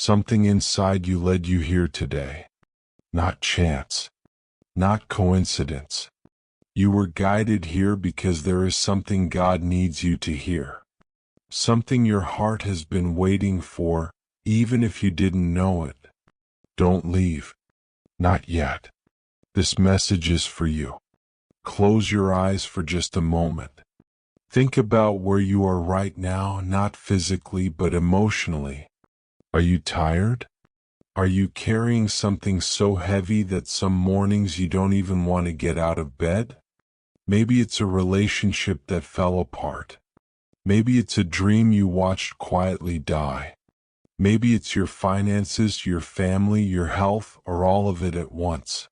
Something inside you led you here today. Not chance. Not coincidence. You were guided here because there is something God needs you to hear. Something your heart has been waiting for, even if you didn't know it. Don't leave. Not yet. This message is for you. Close your eyes for just a moment. Think about where you are right now, not physically but emotionally. Are you tired? Are you carrying something so heavy that some mornings you don't even want to get out of bed? Maybe it's a relationship that fell apart. Maybe it's a dream you watched quietly die. Maybe it's your finances, your family, your health, or all of it at once.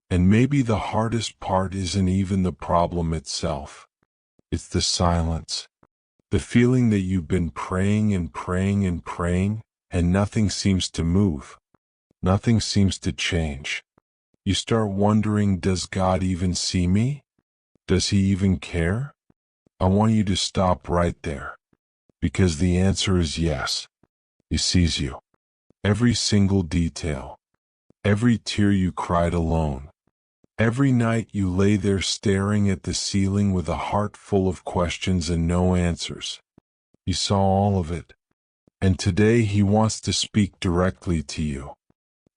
And maybe the hardest part isn't even the problem itself. It's the silence. The feeling that you've been praying and praying and praying, and nothing seems to move. Nothing seems to change. You start wondering, does God even see me? Does He even care? I want you to stop right there. Because the answer is yes. He sees you. Every single detail. Every tear you cried alone. Every night you lay there staring at the ceiling with a heart full of questions and no answers. He saw all of it. And today He wants to speak directly to you.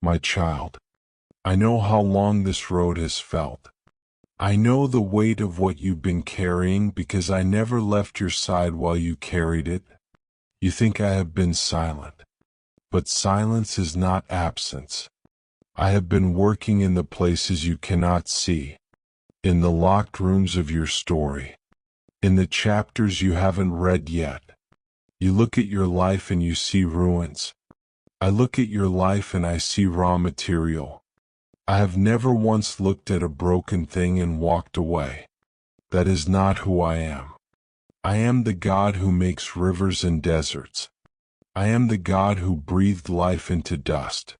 My child, I know how long this road has felt. I know the weight of what you've been carrying because I never left your side while you carried it. You think I have been silent. But silence is not absence. I have been working in the places you cannot see. In the locked rooms of your story. In the chapters you haven't read yet. You look at your life and you see ruins. I look at your life and I see raw material. I have never once looked at a broken thing and walked away. That is not who I am. I am the God who makes rivers and deserts. I am the God who breathed life into dust.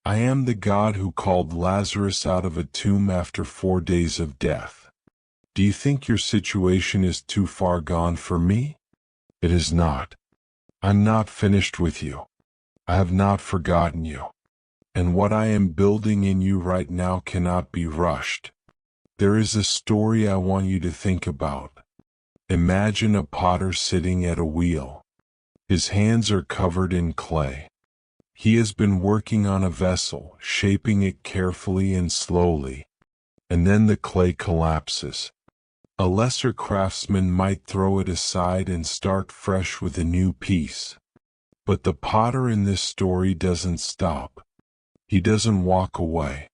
I am the God who called Lazarus out of a tomb after 4 days of death. Do you think your situation is too far gone for me? It is not. I'm not finished with you. I have not forgotten you. And what I am building in you right now cannot be rushed. There is a story I want you to think about. Imagine a potter sitting at a wheel. His hands are covered in clay. He has been working on a vessel, shaping it carefully and slowly. And then the clay collapses. A lesser craftsman might throw it aside and start fresh with a new piece. But the potter in this story doesn't stop. He doesn't walk away.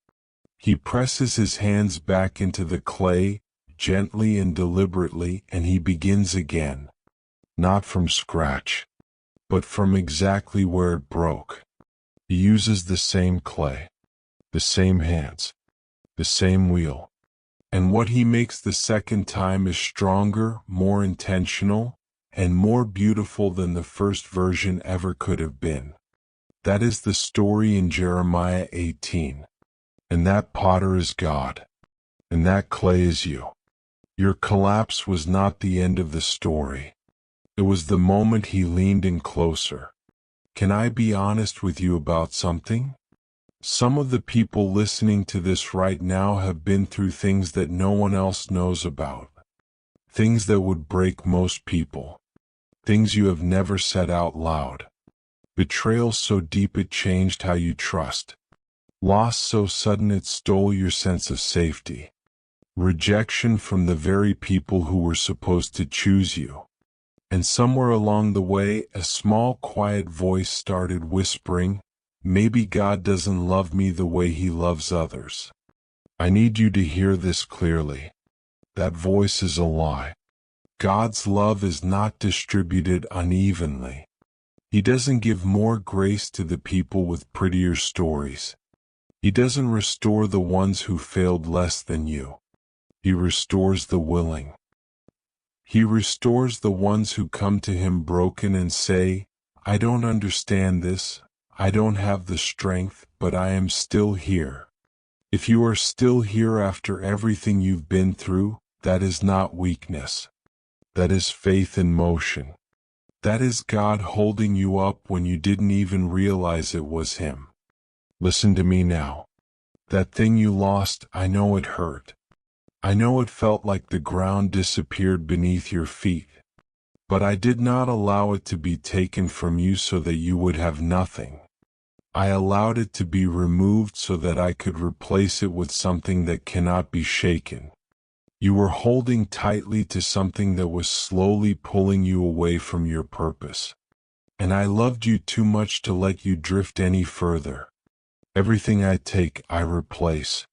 He presses his hands back into the clay, gently and deliberately, and he begins again. Not from scratch, but from exactly where it broke. He uses the same clay, the same hands, the same wheel. And what he makes the second time is stronger, more intentional, and more beautiful than the first version ever could have been. That is the story in Jeremiah 18. And that potter is God. And that clay is you. Your collapse was not the end of the story. It was the moment He leaned in closer. Can I be honest with you about something? Some of the people listening to this right now have been through things that no one else knows about. Things that would break most people. Things you have never said out loud. Betrayal so deep it changed how you trust. Loss so sudden it stole your sense of safety. Rejection from the very people who were supposed to choose you. And somewhere along the way, a small quiet voice started whispering, maybe God doesn't love me the way He loves others. I need you to hear this clearly. That voice is a lie. God's love is not distributed unevenly. He doesn't give more grace to the people with prettier stories. He doesn't restore the ones who failed less than you. He restores the willing. He restores the ones who come to Him broken and say, I don't understand this, I don't have the strength, but I am still here. If you are still here after everything you've been through, that is not weakness. That is faith in motion. That is God holding you up when you didn't even realize it was Him. Listen to me now. That thing you lost, I know it hurt. I know it felt like the ground disappeared beneath your feet. But I did not allow it to be taken from you so that you would have nothing. I allowed it to be removed so that I could replace it with something that cannot be shaken. You were holding tightly to something that was slowly pulling you away from your purpose. And I loved you too much to let you drift any further. Everything I take, I replace.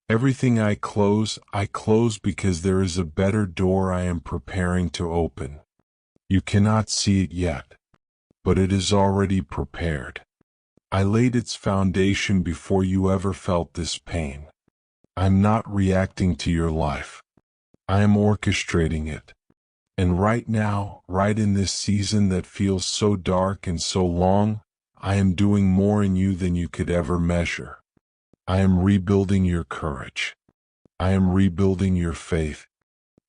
Everything I close because there is a better door I am preparing to open. You cannot see it yet, but it is already prepared. I laid its foundation before you ever felt this pain. I'm not reacting to your life. I am orchestrating it. And right now, right in this season that feels so dark and so long, I am doing more in you than you could ever measure. I am rebuilding your courage. I am rebuilding your faith.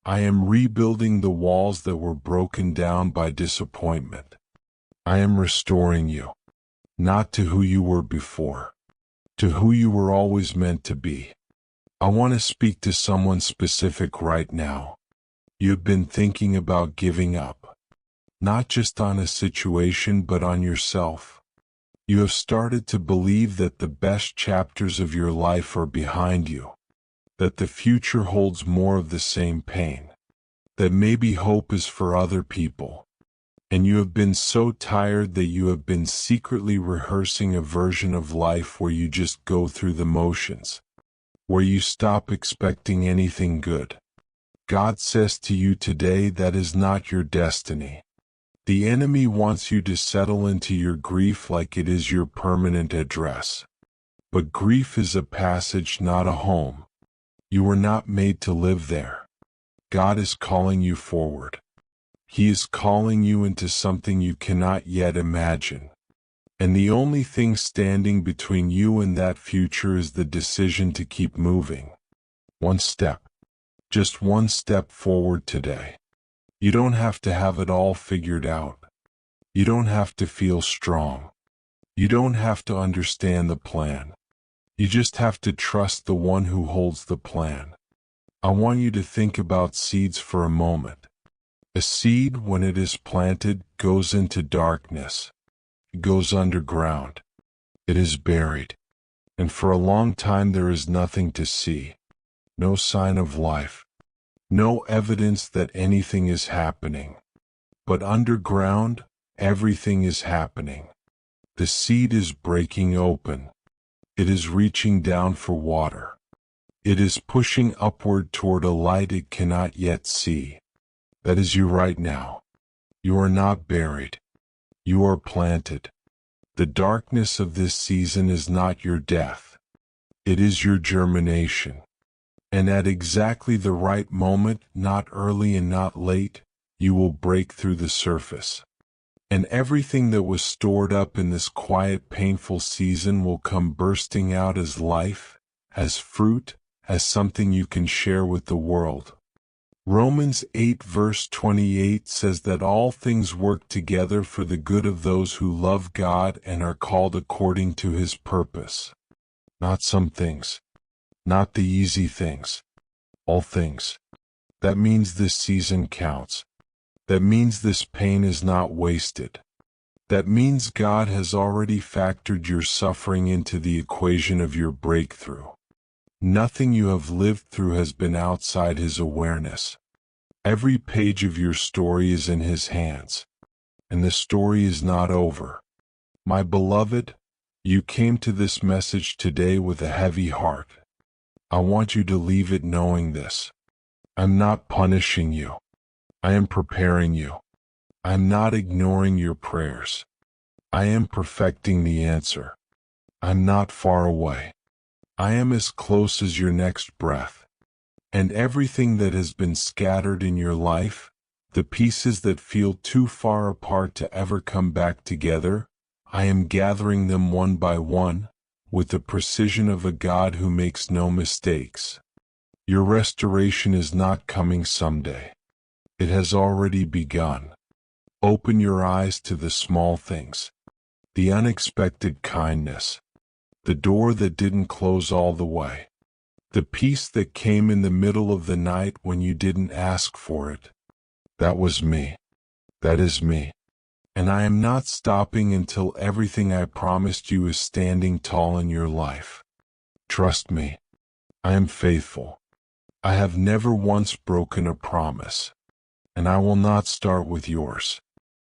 I am rebuilding the walls that were broken down by disappointment. I am restoring you, not to who you were before, to who you were always meant to be. I want to speak to someone specific right now. You've been thinking about giving up, not just on a situation but on yourself. You have started to believe that the best chapters of your life are behind you, that the future holds more of the same pain, that maybe hope is for other people. And you have been so tired that you have been secretly rehearsing a version of life where you just go through the motions, where you stop expecting anything good. God says to you today that is not your destiny. The enemy wants you to settle into your grief like it is your permanent address. But grief is a passage, not a home. You were not made to live there. God is calling you forward. He is calling you into something you cannot yet imagine. And the only thing standing between you and that future is the decision to keep moving. One step. Just one step forward today. You don't have to have it all figured out. You don't have to feel strong. You don't have to understand the plan. You just have to trust the one who holds the plan. I want you to think about seeds for a moment. A seed, when it is planted, goes into darkness. It goes underground. It is buried. And for a long time there is nothing to see. No sign of life. No evidence that anything is happening. But underground, everything is happening. The seed is breaking open. It is reaching down for water. It is pushing upward toward a light it cannot yet see. That is you right now. You are not buried. You are planted. The darkness of this season is not your death. It is your germination. And at exactly the right moment, not early and not late, you will break through the surface. And everything that was stored up in this quiet, painful season will come bursting out as life, as fruit, as something you can share with the world. Romans 8 verse 28 says that all things work together for the good of those who love God and are called according to His purpose. Not some things. Not the easy things. All things. That means this season counts. That means this pain is not wasted. That means God has already factored your suffering into the equation of your breakthrough. Nothing you have lived through has been outside His awareness. Every page of your story is in His hands. And the story is not over. My beloved, you came to this message today with a heavy heart. I want you to leave it knowing this. I'm not punishing you. I am preparing you. I am not ignoring your prayers. I am perfecting the answer. I'm not far away. I am as close as your next breath. And everything that has been scattered in your life, the pieces that feel too far apart to ever come back together, I am gathering them one by one, with the precision of a God who makes no mistakes. Your restoration is not coming someday. It has already begun. Open your eyes to the small things, the unexpected kindness, the door that didn't close all the way, the peace that came in the middle of the night when you didn't ask for it. That was me. That is me. And I am not stopping until everything I promised you is standing tall in your life. Trust me. I am faithful. I have never once broken a promise. And I will not start with yours.